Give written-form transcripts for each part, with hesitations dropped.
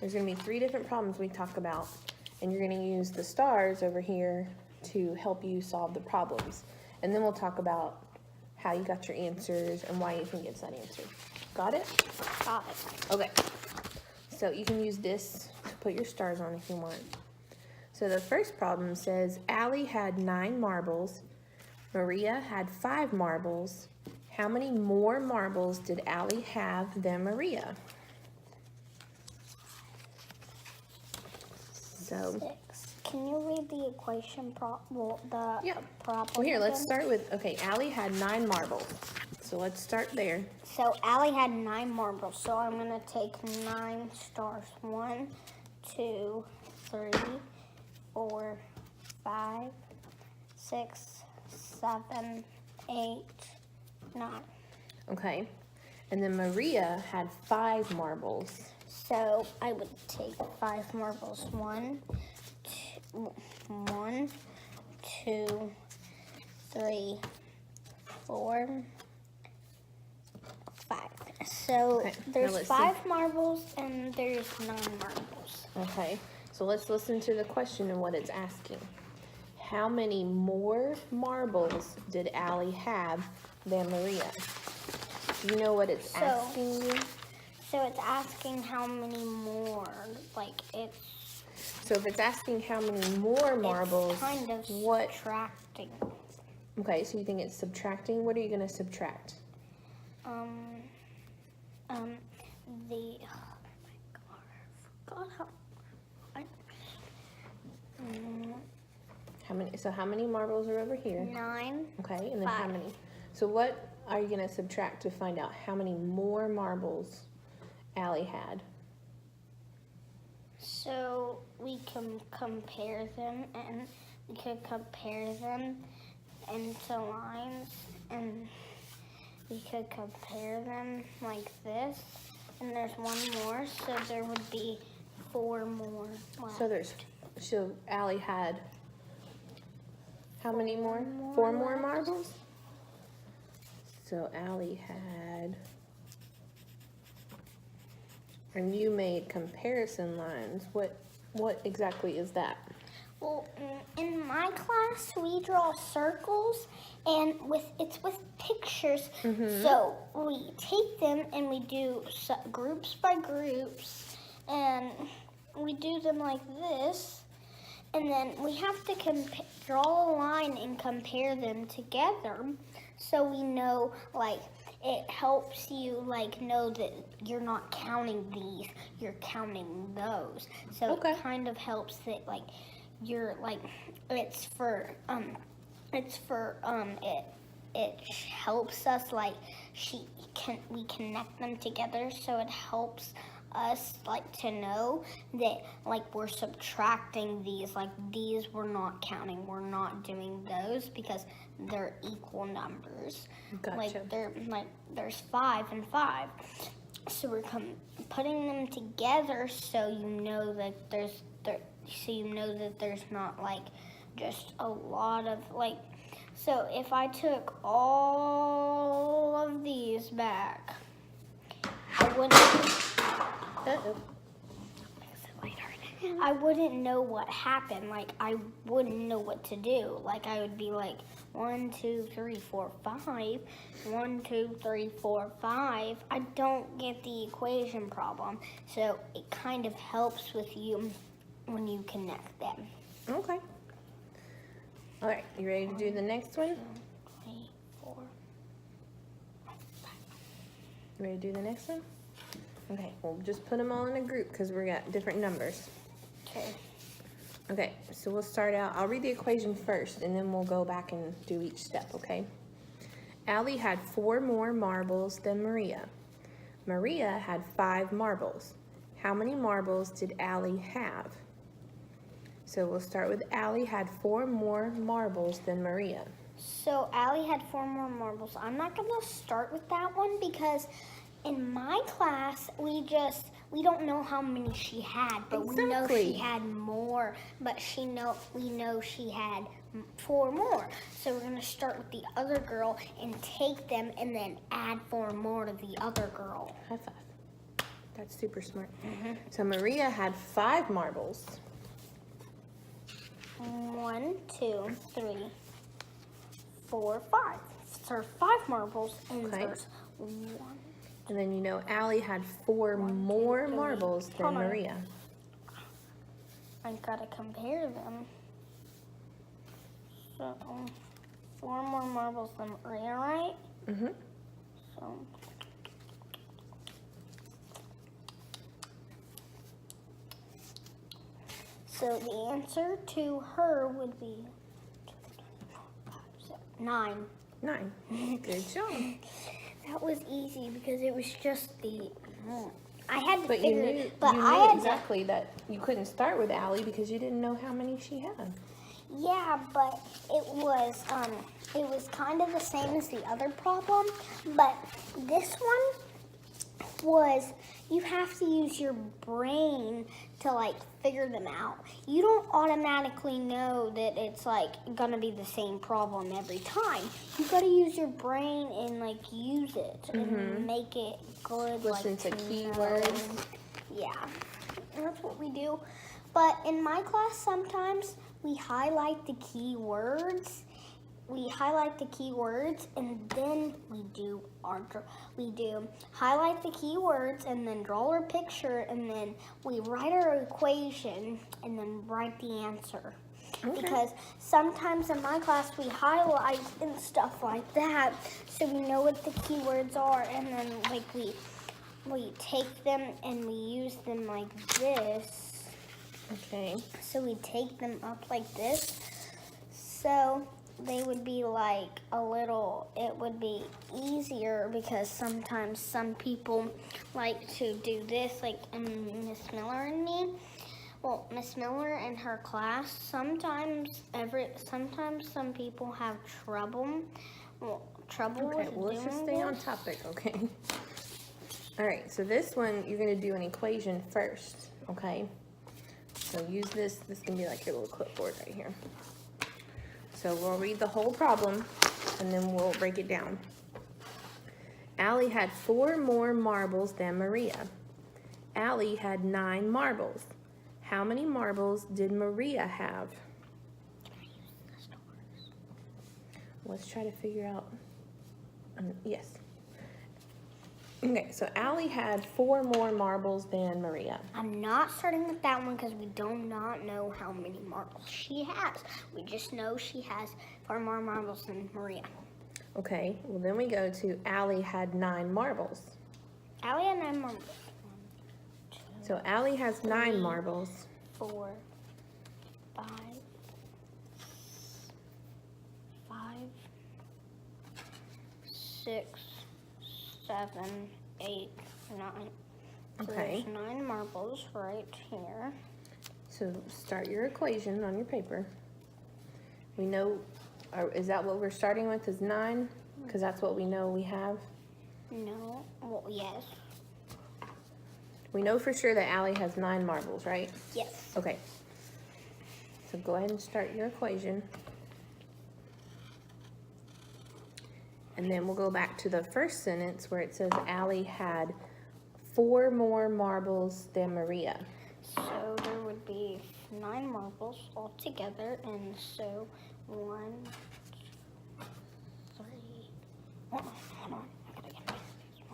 There's going to be 3 different problems we talk about, and you're going to use the stars over here to help you solve the problems. And then we'll talk about how you got your answers and why you think it's that answer. Got it? Got it. Okay. So you can use this to put your stars on if you want. So the first problem says, Allie had 9 marbles. Maria had 5 marbles. How many more marbles did Allie have than Maria? So, 6. Can you read the equation problem well, here, let's again? start with, okay, Allie had 9 marbles. So let's start there. So Allie had 9 marbles, so I'm going to take 9 stars. 1, 2, 3, 4, 5, 6, 7, 8, 9. Okay. And then Maria had 5 marbles. So I would take 5 marbles. 1, 2, 3, 4, 5. So Okay, now there's let's 5 marbles and there's 9 marbles. Okay. So let's listen to the question and what it's asking. How many more marbles did Allie have than Maria? Do you know what it's asking you? So it's asking how many more, So if it's asking how many more marbles, it's kind of what? subtracting. Okay, so you think it's subtracting? What are you going to subtract? Oh my god, I forgot how. How many marbles are over here? 9. Okay, and then how 5. many? So what are you going to subtract to find out how many more marbles Allie had? So we can compare them, and we could compare them into lines, and we could compare them like this, and there's 1 more, so there would be 4 more left. So Allie had how many more? 4 4 more left. marbles? So Allie had, and you made comparison lines. What exactly is that? Well, in my class, we draw circles, and it's with pictures. So we take them and we do groups by groups, and we do them like this, and then we have to draw a line and compare them together, so we know, it helps you, know that you're not counting these, you're counting those. So Okay. it kind of helps that, you're, it helps us, we connect them together, so it helps us, to know that, we're subtracting these, these we're not counting, we're not doing those because they're equal numbers. Gotcha. There's 5 and 5. So we're putting them together so you know that there's not just a lot of so if I took all of these back, I wouldn't I wouldn't know what happened. I wouldn't know what to do. I would be 1, 2, 3, 4, 5. 1, 2, 3, 4, 5. I don't get the equation problem. So it kind of helps with you when you connect them. Okay. All right, you ready to do the next one? 3, 4, 5. You ready to do the next one? Okay, we'll just put them all in a group because we got different numbers. Okay. Okay, so we'll start out. I'll read the equation first, and then we'll go back and do each step, okay? Allie had 4 more marbles than Maria. Maria had 5 marbles. How many marbles did Allie have? So we'll start with Allie had 4 more marbles than Maria. So Allie had 4 more marbles. I'm not going to start with that one because in my class, we don't know how many she had, but we know Exactly. she had more, but we know she had 4 more. So we're going to start with the other girl and take them and then add 4 more to the other girl. High five. That's super smart. So Maria had 5 marbles. 1, 2, 3, 4, 5. So 5 marbles, and Okay. there's 1. And then you know Allie had 4 more three. marbles than Hold on. Maria. I gotta compare them. So 4 more marbles than Maria, right? Mhm. So the answer to her would be 9. 9. Good job. That was easy because it was just the. I had to But you figure knew, it. But you I knew had exactly that you couldn't start with Allie because you didn't know how many she had. Yeah, but it was kind of the same as the other problem. But this one was you have to use your brain to like figure them out. You don't automatically know that it's like gonna be the same problem every time. You gotta use your brain and like use it and make it good. Listen like, to know. keywords. Yeah, and that's what we do. But in my class, sometimes we highlight the keywords. We highlight the keywords, and then we do highlight the keywords, and then draw our picture, and then we write our equation, and then write the answer. Okay. Because sometimes in my class we highlight and stuff like that, so we know what the keywords are, and then like we take them and we use them like this. Okay. So we take them up like this. So they would be like it would be easier because sometimes some people like to do this, like Miss Miller and me. Well, Miss Miller and her class, sometimes some people have trouble. Okay, well, let's just stay on topic, okay? All right, so this one, you're going to do an equation first, okay? So use this. This can be like your little clipboard right here. So we'll read the whole problem, and then we'll break it down. Allie had 4 more marbles than Maria. Allie had 9 marbles. How many marbles did Maria have? Let's try to figure out. Yes. Okay, so Allie had 4 more marbles than Maria. I'm not starting with that one because we do not know how many marbles she has. We just know she has 4 more marbles than Maria. Okay, well then we go to Allie had 9 marbles. Allie had 9 marbles. 1, 2, So Allie has 9 marbles. 4, 5, 6, 7, 8, 9. So Okay. there's 9 marbles right here. So start your equation on your paper. We know, is that what we're starting with is 9? Because that's what we know we have. No. Well, yes. We know for sure that Allie has 9 marbles, right? Yes. Okay. So go ahead and start your equation. And then we'll go back to the first sentence where it says Allie had 4 more marbles than Maria. So there would be 9 marbles altogether, and so 1, 2, 3. Hold on. I gotta get my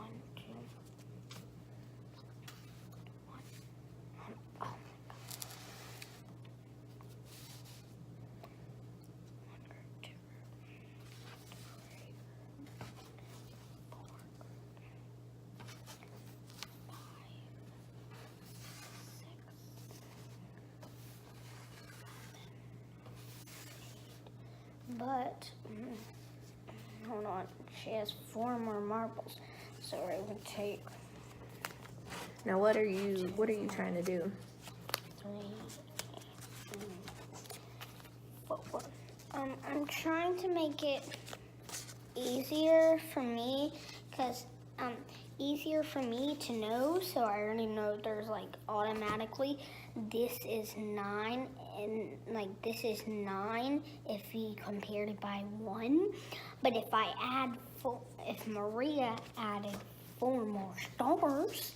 1, 2. 1. Oh my God. 1, 2, 3, 4, 5, 6, 7, 8. But hold on, she has 4 more marbles, so it would take Now what are you trying to do? 3, 4. I'm trying to make it easier for me, because easier for me to know, so I already know there's like automatically this is 9, and like this is 9 if we compared it by 1. But if I add if Maria added 4 more stars,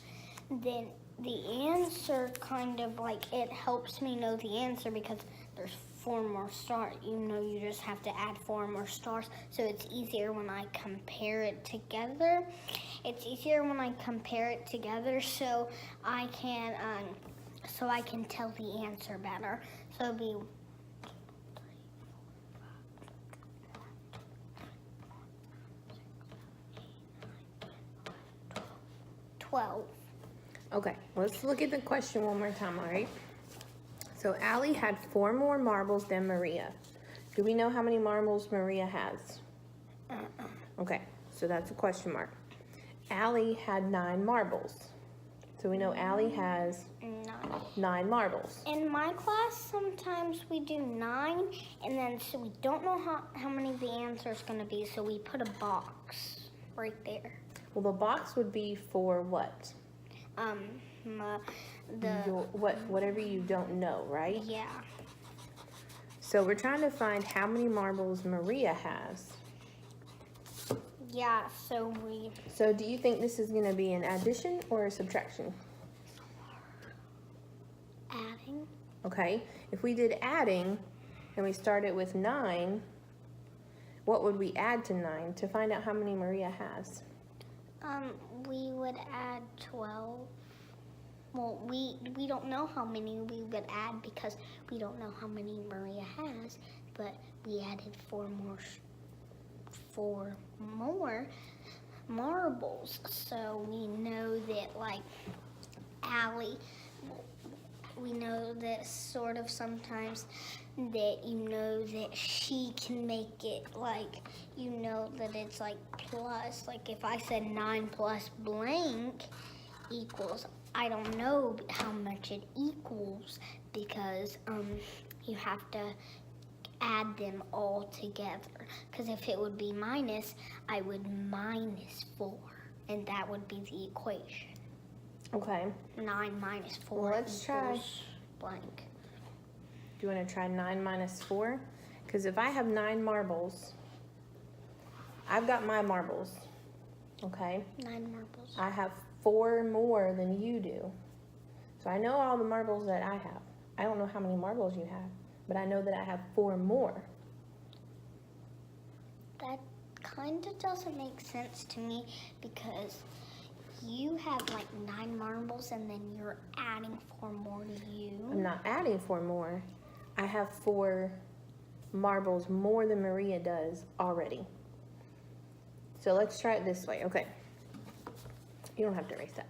then the answer kind of like it helps me know the answer because there's 4 more stars. You just have to add 4 more stars, so it's easier when I compare it together. So I can tell the answer better. So it'll be 12. Okay, let's look at the question one more time, all right? So Allie had 4 more marbles than Maria. Do we know how many marbles Maria has? Okay, so that's a question mark. Allie had 9 marbles. So we know Allie has 9 marbles. In my class, sometimes we do 9, and then so we don't know how many the answer is going to be, so we put a box right there. Well, the box would be for what? Whatever you don't know, right? Yeah. So we're trying to find how many marbles Maria has. Yeah, so do you think this is going to be an addition or a subtraction? adding. Okay, if we did adding and we started with 9, what would we add to 9 to find out how many Maria has? We would add 12. Well, we don't know how many we would add because we don't know how many Maria has, but we added 4 more marbles. So we know that like Allie, we know that sort of sometimes that that she can make it like, that it's like plus, like if I said 9 plus blank equals, I don't know how much it equals because you have to add them all together. Because if it would be minus, I would minus 4, and that would be the equation. Okay. 9 minus 4 Well, let's try. equals blank. Do you want to try 9 minus 4? Because if I have 9 marbles, I've got my marbles, okay? 9 marbles. I have 4 more than you do. So I know all the marbles that I have. I don't know how many marbles you have, but I know that I have 4 more. That kind of doesn't make sense to me because you have like 9 marbles and then you're adding 4 more to you. I'm not adding 4 more. I have 4 marbles more than Maria does already. So let's try it this way. Okay. You don't have to erase that.